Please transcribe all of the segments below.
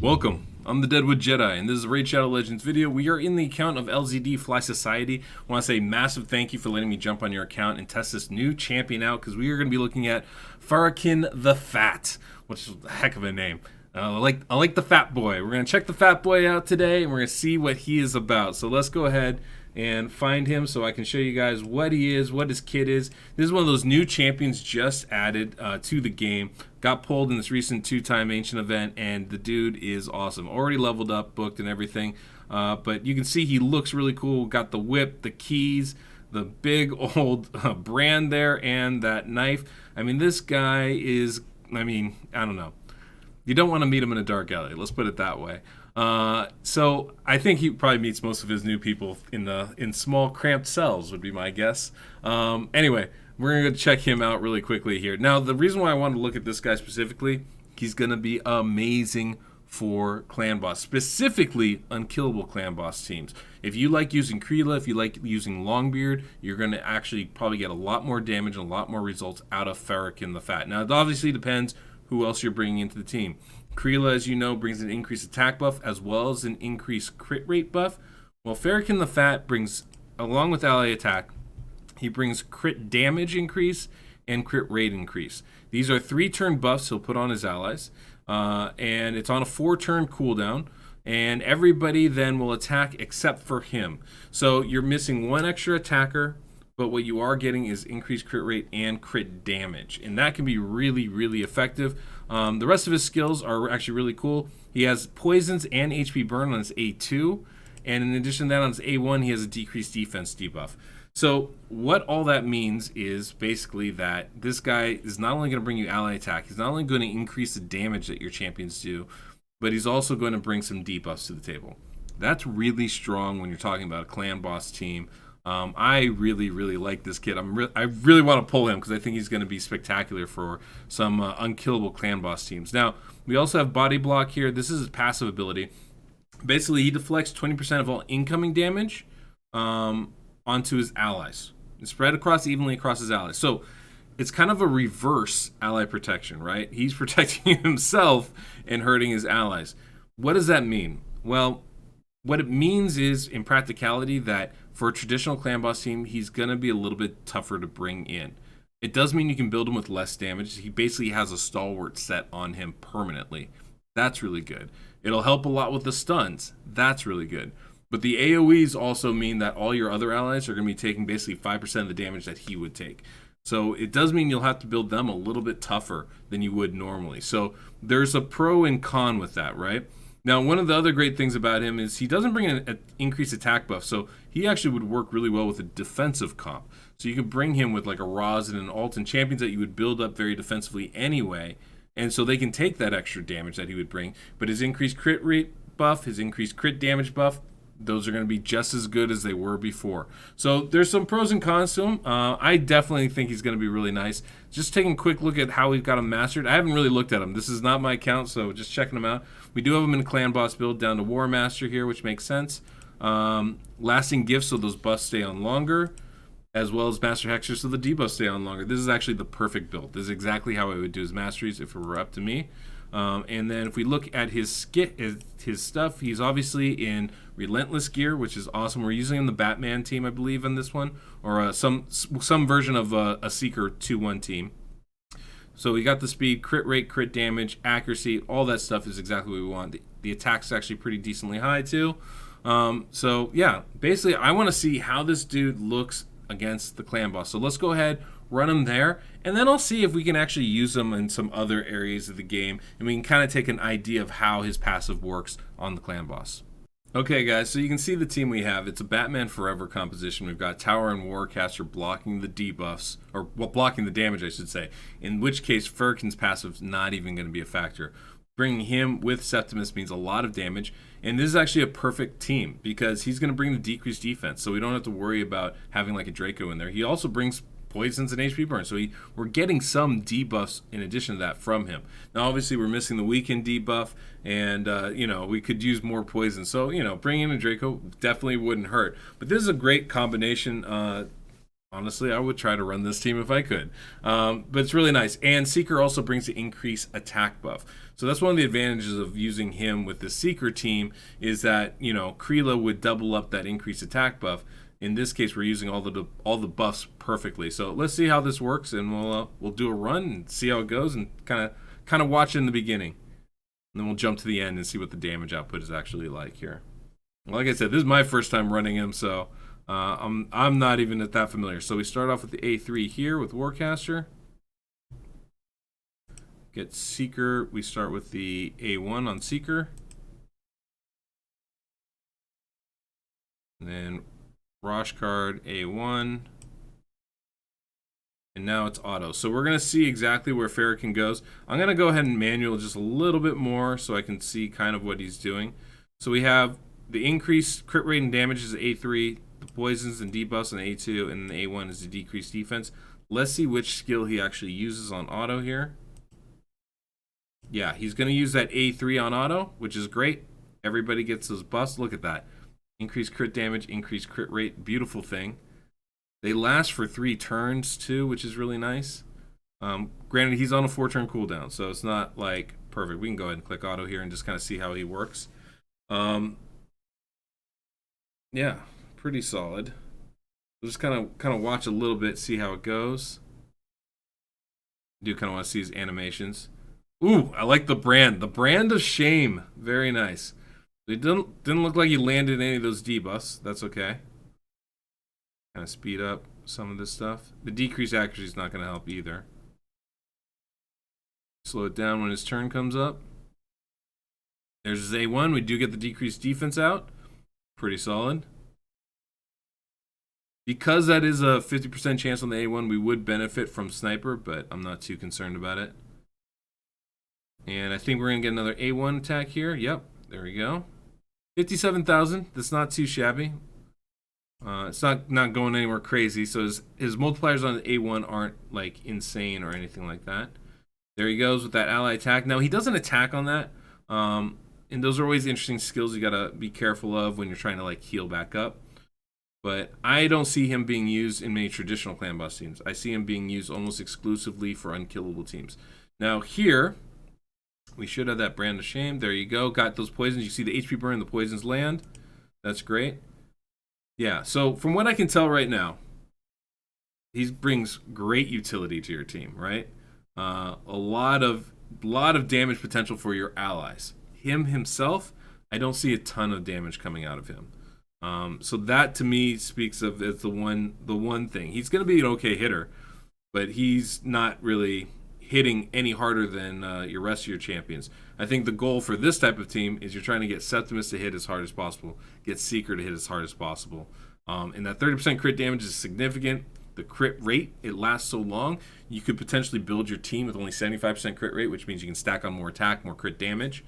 Welcome, I'm the Deadwood Jedi, and this is a Raid Shadow Legends video. We are in the account of LZD Fly Society. I want to say massive thank you for letting me jump on your account and test this new champion out, because we are going to be looking at Fahrakin the Fat, which is a heck of a name. I like the Fat Boy. We're going to check the Fat Boy out today, and we're going to see what he is about. So let's go ahead and find him so I can show you guys what he is, what his kit is. This is one of those new champions just added to the game. Got pulled in this recent 2-time ancient event, and the dude is awesome. Already leveled up, booked, and everything. But you can see he looks really cool. Got the whip, the keys, the big old brand there, and that knife. I mean, this guy is, I don't know. You don't want to meet him in a dark alley. Let's put it that way. So I think he probably meets most of his new people in small cramped cells would be my guess. Anyway, we're gonna go check him out really quickly here. Now, the reason why I wanted to look at this guy specifically, he's gonna be amazing for clan boss, specifically unkillable clan boss teams. If you like using Kreela, if you like using Longbeard, you're gonna actually probably get a lot more damage and a lot more results out of Fahrakin the Fat. Now, it obviously depends who else you're bringing into the team. Kreela, as you know, brings an increased attack buff as well as an increased crit rate buff. Well, Fahrakin the Fat brings, along with ally attack, he brings crit damage increase and crit rate increase. These are 3-turn buffs he'll put on his allies, and it's on a 4-turn cooldown, and everybody then will attack except for him. So you're missing one extra attacker, but what you are getting is increased crit rate and crit damage, and that can be really, really effective. The rest of his skills are actually really cool. He has poisons and HP burn on his A2, and in addition to that, on his A1, he has a decreased defense debuff. So what all that means is basically that this guy is not only going to bring you ally attack, he's not only going to increase the damage that your champions do, but he's also going to bring some debuffs to the table. That's really strong when you're talking about a clan boss team. I really, really like this kid. I really want to pull him because I think he's going to be spectacular for some unkillable clan boss teams. Now, we also have body block here. This is his passive ability. Basically, he deflects 20% of all incoming damage onto his allies. It's spread evenly across his allies. So it's kind of a reverse ally protection, right? He's protecting himself and hurting his allies. What does that mean? Well, what it means is, in practicality, that for a traditional clan boss team, he's going to be a little bit tougher to bring in. It does mean you can build him with less damage. He basically has a stalwart set on him permanently. That's really good. It'll help a lot with the stuns. That's really good. But the AoEs also mean that all your other allies are going to be taking basically 5% of the damage that he would take. So it does mean you'll have to build them a little bit tougher than you would normally. So there's a pro and con with that, right? Now, one of the other great things about him is he doesn't bring an increased attack buff, so he actually would work really well with a defensive comp. So you could bring him with like a Roz and an Alt and champions that you would build up very defensively anyway, and so they can take that extra damage that he would bring. But his increased crit rate buff, his increased crit damage buff, those are going to be just as good as they were before. So there's some pros and cons to him. I definitely think he's going to be really nice. Just taking a quick look at how we've got him mastered. I haven't really looked at him. This is not my account, so just checking him out. We do have him in clan boss build down to War Master here, which makes sense. Lasting gifts, so those buffs stay on longer, as well as Master Hexer, so the debuffs stay on longer. This is actually the perfect build. This is exactly how I would do his Masteries if it were up to me. And then if we look at his stuff, he's obviously in Relentless gear, which is awesome. We're using him the Batman team, I believe, on this one, or some version of a Seeker 2-1 team. So we got the speed, crit rate, crit damage, accuracy, all that stuff is exactly what we want. The attack's actually pretty decently high too. So yeah, basically I want to see how this dude looks against the clan boss. So let's go ahead, run him there, and then I'll see if we can actually use him in some other areas of the game, and we can kind of take an idea of how his passive works on the clan boss. Okay guys, so you can see the team we have. It's a Batman Forever composition. We've got Tower and Warcaster blocking the debuffs, or well, blocking the damage I should say, in which case Fahrakin's passive's not even going to be a factor. Bringing him with Septimus means a lot of damage, and this is actually a perfect team because he's going to bring the decreased defense, so we don't have to worry about having like a Draco in there. He also brings poisons and HP burn, so we're getting some debuffs in addition to that from him. Now obviously we're missing the weakened debuff, and we could use more poison, so bringing in a Draco definitely wouldn't hurt. But this is a great combination. Honestly, I would try to run this team if I could. But it's really nice. And Seeker also brings the increased attack buff. So that's one of the advantages of using him with the Seeker team is that, you know, Kreela would double up that increased attack buff. In this case, we're using all the buffs perfectly. So let's see how this works, and we'll do a run and see how it goes, and kind of watch it in the beginning, and then we'll jump to the end and see what the damage output is actually like here. Like I said, this is my first time running him, so I'm not even that familiar. So we start off with the A3 here with Warcaster. Get Seeker. We start with the A1 on Seeker. And then Rosh card A1. And now it's auto. So we're going to see exactly where Fahrakin goes. I'm going to go ahead and manual just a little bit more so I can see kind of what he's doing. So we have the increased crit rate and damage is A3, the poisons and debuffs on A2, and the A1 is the decreased defense. Let's see which skill he actually uses on auto here. Yeah, he's going to use that A3 on auto, which is great. Everybody gets those buffs. Look at that. Increased crit damage, increased crit rate. Beautiful thing. They last for 3 turns too, which is really nice. Granted, he's on a 4-turn cooldown, so it's not like perfect. We can go ahead and click auto here and just kind of see how he works. Yeah, pretty solid. We'll just kind of watch a little bit, see how it goes. I do kind of want to see his animations. Ooh, I like the brand of shame. Very nice. It didn't look like he landed any of those debuffs. That's okay. Kind of speed up some of this stuff. The decreased accuracy is not going to help either. Slow it down when his turn comes up. There's his A1. We do get the decreased defense out. Pretty solid. Because that is a 50% chance on the A1, we would benefit from Sniper, but I'm not too concerned about it. And I think we're going to get another A1 attack here. Yep, there we go. 57,000. That's not too shabby. It's not going anywhere crazy. So his multipliers on the A1 aren't like insane or anything like that. There he goes with that ally attack. Now he doesn't attack on that. And those are always interesting skills you gotta be careful of when you're trying to like heal back up. But I don't see him being used in many traditional clan boss teams. I see him being used almost exclusively for unkillable teams. Now here, we should have that brand of shame. There you go. Got those poisons. You see the HP burn, the poisons land. That's great. Yeah, so from what I can tell right now, he brings great utility to your team, right? A lot of damage potential for your allies. Him himself, I don't see a ton of damage coming out of him. So that to me speaks of as the one thing. He's going to be an okay hitter, but he's not really hitting any harder than your rest of your champions. I think the goal for this type of team is you're trying to get Septimus to hit as hard as possible, get Seeker to hit as hard as possible. And that 30% crit damage is significant. The crit rate, it lasts so long, you could potentially build your team with only 75% crit rate, which means you can stack on more attack, more crit damage.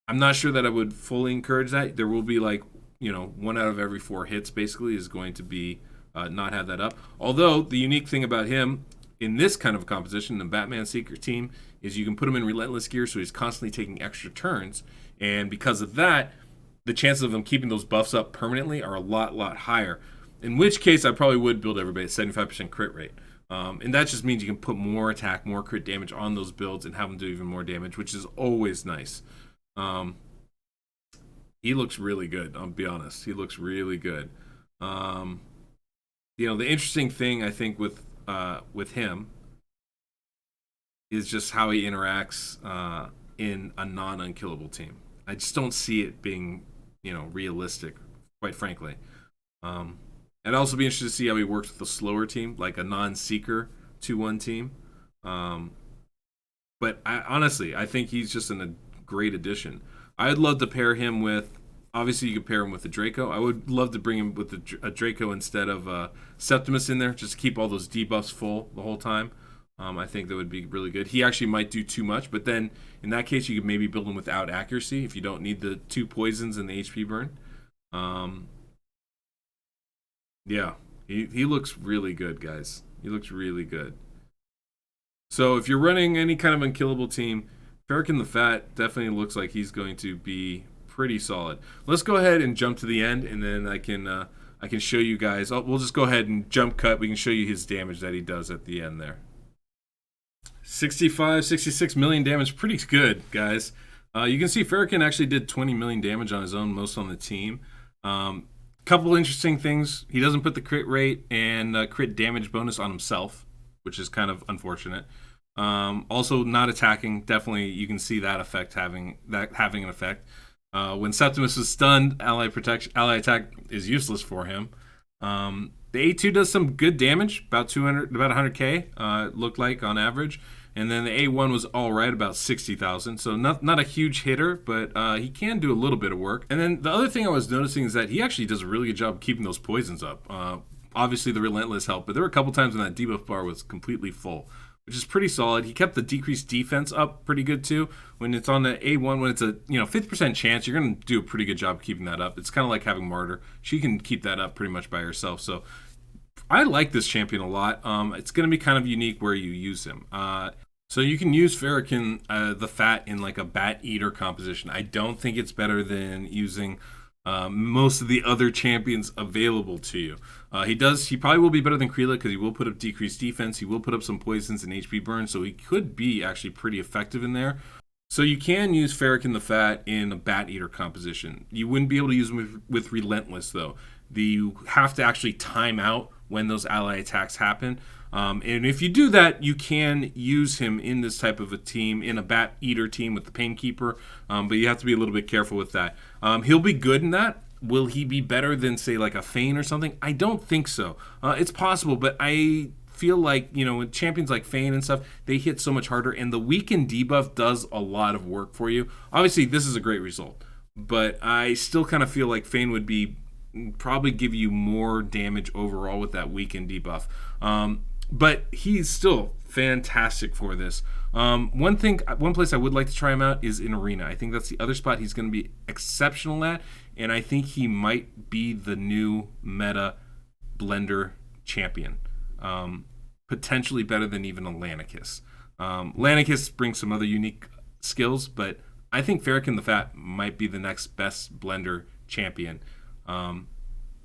I'm not sure that I would fully encourage that. There will be like, 1 out of every 4 hits basically is going to be not have that up. Although the unique thing about him in this kind of a composition, the Batman Seeker team, is you can put him in relentless gear, so he's constantly taking extra turns, and because of that, the chances of him keeping those buffs up permanently are a lot higher. In which case, I probably would build everybody at 75% crit rate, and that just means you can put more attack, more crit damage on those builds, and have them do even more damage, which is always nice. He looks really good. I'll be honest, he looks really good. The interesting thing I think with him is just how he interacts in a non-unkillable team. I just don't see it being, realistic, quite frankly. I'd also be interested to see how he works with a slower team, like a non-Seeker 2-1 team. But honestly, I think he's just a great addition. I'd love to pair him with, obviously you could pair him with the Draco. I would love to bring him with a Draco instead of Septimus in there, just to keep all those debuffs full the whole time. I think that would be really good. He actually might do too much, but then in that case you could maybe build him without accuracy if you don't need the 2 poisons and the HP burn. Yeah, he looks really good, guys. He looks really good. So if you're running any kind of unkillable team, Fahrakin the Fat definitely looks like he's going to be pretty solid. Let's go ahead and jump to the end, and then I can I can show you guys. We'll just go ahead and jump cut. We can show you his damage that he does at the end there. 65, 66 million damage. Pretty good, guys. You can see Fahrakin actually did 20 million damage on his own, most on the team. Couple interesting things. He doesn't put the crit rate and crit damage bonus on himself, which is kind of unfortunate. Also, not attacking. Definitely, you can see that effect having an effect. When Septimus is stunned, ally attack is useless for him. The A2 does some good damage, about 100k. Looked like on average. And then the A1 was all right, about 60,000. So not a huge hitter, but he can do a little bit of work. And then the other thing I was noticing is that he actually does a really good job keeping those poisons up. Obviously, the Relentless help, but there were a couple times when that debuff bar was completely full, which is pretty solid. He kept the decreased defense up pretty good too. When it's on the A1, when it's a 50% chance, you're going to do a pretty good job keeping that up. It's kind of like having Martyr. She can keep that up pretty much by herself. So I like this champion a lot. It's going to be kind of unique where you use him. So you can use Fahrakin, the Fat, in like a Bat Eater composition. I don't think it's better than using most of the other champions available to you. He probably will be better than Krila because he will put up decreased defense. He will put up some poisons and HP burn, so he could be actually pretty effective in there. So you can use Fahrakin the Fat in a Bat Eater composition. You wouldn't be able to use him with Relentless, though. You have to actually time out when those ally attacks happen. And if you do that, you can use him in this type of a team, in a Bat Eater team with the Painkeeper, but you have to be a little bit careful with that. He'll be good in that. Will he be better than, say, like a Fane or something? I don't think so. It's possible, but I feel like, with champions like Fane and stuff, they hit so much harder, and the weaken debuff does a lot of work for you. Obviously, this is a great result, but I still kind of feel like Fane would probably give you more damage overall with that weaken debuff. But he's still fantastic for this. One place I would like to try him out is in Arena. I think that's the other spot he's going to be exceptional at, and I think he might be the new meta blender champion. Potentially better than even a Lanicus. Lanicus brings some other unique skills, but I think Fahrakin the Fat might be the next best blender champion.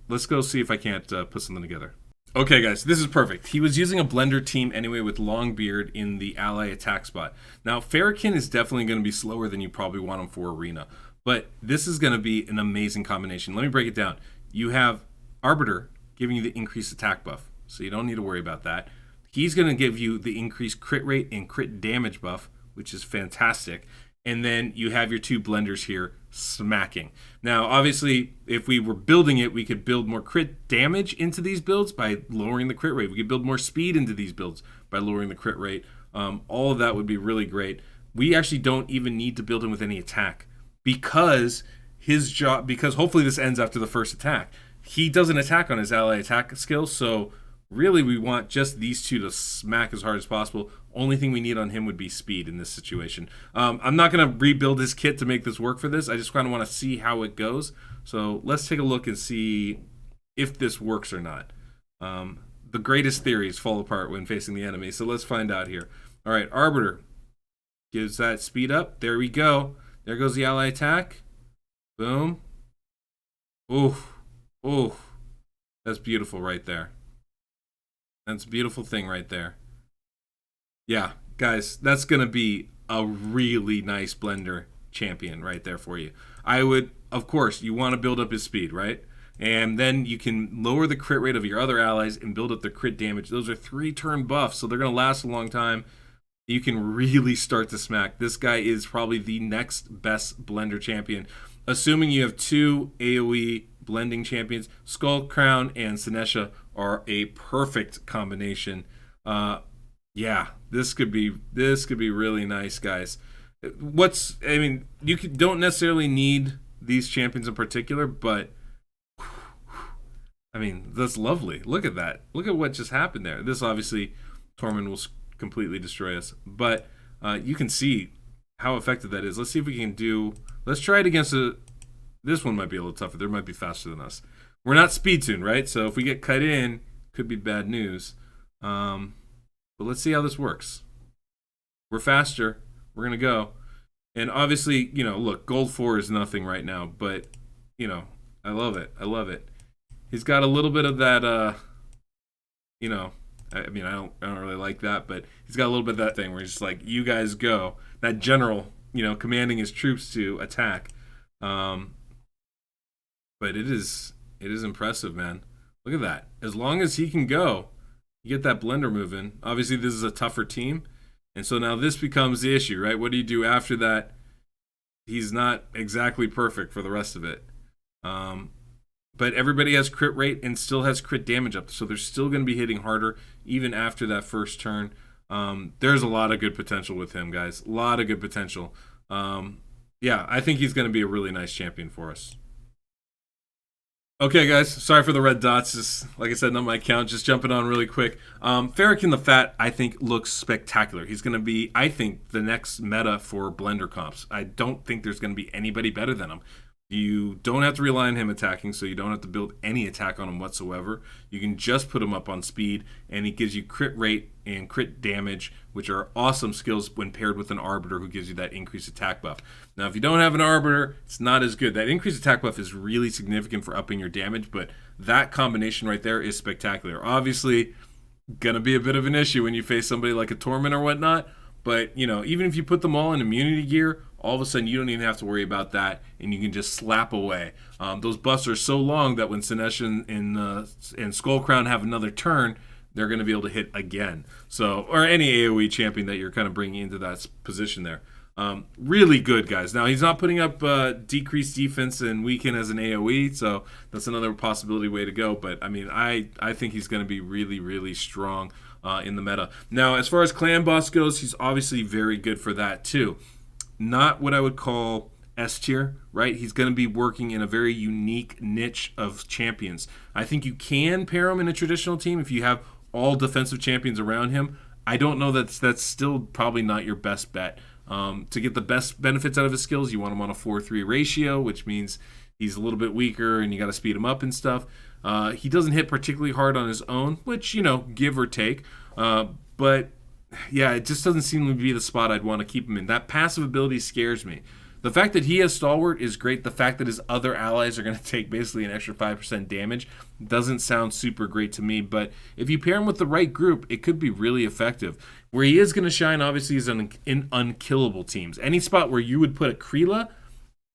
Let's go see if I can't put something together. Okay, guys, this is perfect. He was using a blender team anyway with Longbeard in the ally attack spot. Now, Fahrakin is definitely going to be slower than you probably want him for Arena, but this is going to be an amazing combination. Let me break it down. You have Arbiter giving you the increased attack buff, so you don't need to worry about that. He's going to give you the increased crit rate and crit damage buff, which is fantastic. And then you have your two blenders here smacking. Now, obviously, if we were building it, we could build more crit damage into these builds by lowering the crit rate. We could build more speed into these builds by lowering the crit rate. All of that would be really great. We actually don't even need to build him with any attack because hopefully this ends after the first attack. He doesn't attack on his ally attack skill, so really we want just these two to smack as hard as possible. Only thing we need on him would be speed in this situation. I'm not going to rebuild his kit to make this work for this. I just kind of want to see how it goes. So let's take a look and see if this works or not. The greatest theories fall apart when facing the enemy. So let's find out here. All right, Arbiter gives that speed up. There we go. There goes the ally attack. Boom. Oof. Oof. That's beautiful right there. That's a beautiful thing right there. Yeah, guys, that's going to be a really nice blender champion right there for you. I would, of course, you want to build up his speed, right? And then you can lower the crit rate of your other allies and build up the crit damage. Those are 3-turn buffs, so they're going to last a long time. You can really start to smack. This guy is probably the next best blender champion. Assuming you have 2 AoE blending champions, Skull Crown and Sinesha are a perfect combination. Yeah, this could be really nice, guys. You don't necessarily need these champions in particular, but I mean, that's lovely. Look at that. Look at what just happened there. This obviously, Tormund will completely destroy us, but you can see how effective that is. Let's see if we can do. Let's try it against this one might be a little tougher. They might be faster than us. We're not speed tuned, right? So if we get cut in, could be bad news. But let's see how this works. We're faster. We're going to go. And obviously, look, gold 4 is nothing right now. But, I love it. I love it. He's got a little bit of that, you know, I mean, I don't really like that, but he's got a little bit of that thing where he's just like, you guys go. That general, commanding his troops to attack. Um, but it is impressive, man. Look at that. As long as he can go, you get that blender moving. Obviously, this is a tougher team, and so now this becomes the issue, right? What do you do after that? He's not exactly perfect for the rest of it. Um, but everybody has crit rate and still has crit damage up, so they're still going to be hitting harder even after that first turn. There's a lot of good potential with him, guys. A lot of good potential. Yeah, I think he's going to be a really nice champion for us. Okay, guys. Sorry for the red dots. Just like I said, not my account. Just jumping on really quick. Fahrakin the Fat, I think, looks spectacular. He's going to be, I think, the next meta for blender comps. I don't think there's going to be anybody better than him. You don't have to rely on him attacking, so you don't have to build any attack on him whatsoever. You can just put him up on speed, and he gives you crit rate and crit damage, which are awesome skills when paired with an Arbiter who gives you that increased attack buff. Now, if you don't have an Arbiter, it's not as good. That increased attack buff is really significant for upping your damage, but that combination right there is spectacular. Obviously, gonna be a bit of an issue when you face somebody like a Torment or whatnot, but, even if you put them all in immunity gear, all of a sudden you don't even have to worry about that, and you can just slap away. Those buffs are so long that when Sinesh and Skullcrown have another turn, they're going to be able to hit again. So, or any AoE champion that you're kind of bringing into that position there. Really good, guys. Now, he's not putting up decreased defense and weaken as an AoE, so that's another possibility way to go. But, I mean, I think he's going to be really, really strong in the meta. Now, as far as Clan Boss goes, he's obviously very good for that, too. Not what I would call S tier, right? He's going to be working in a very unique niche of champions. I think you can pair him in a traditional team if you have all defensive champions around him. I don't know that's still probably not your best bet. To get the best benefits out of his skills, you want him on a 4-3 ratio, which means he's a little bit weaker and you got to speed him up and stuff. He doesn't hit particularly hard on his own, which, give or take. But yeah, it just doesn't seem to be the spot I'd want to keep him in. That passive ability scares me. The fact that he has Stalwart is great. The fact that his other allies are going to take basically an extra 5% damage doesn't sound super great to me. But if you pair him with the right group, it could be really effective. Where he is going to shine, obviously, is in unkillable teams. Any spot where you would put a Kreela,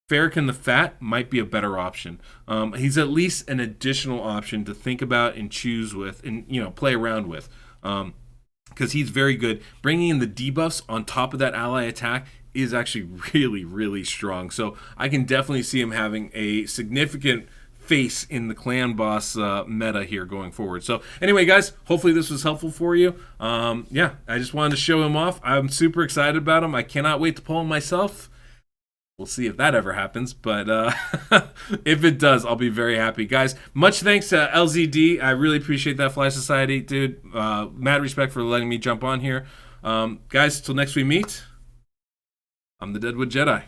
Fahrakin the Fat might be a better option. He's at least an additional option to think about and choose with and, play around with. Because he's very good. Bringing in the debuffs on top of that ally attack is actually really, really strong. So I can definitely see him having a significant face in the Clan Boss meta here going forward. So anyway, guys, hopefully this was helpful for you. Yeah, I just wanted to show him off. I'm super excited about him. I cannot wait to pull him myself. We'll see if that ever happens, but if it does, I'll be very happy. Guys, much thanks to LZD. I really appreciate that, Fly Society. Dude, mad respect for letting me jump on here. Guys, till next we meet, I'm the Deadwood Jedi.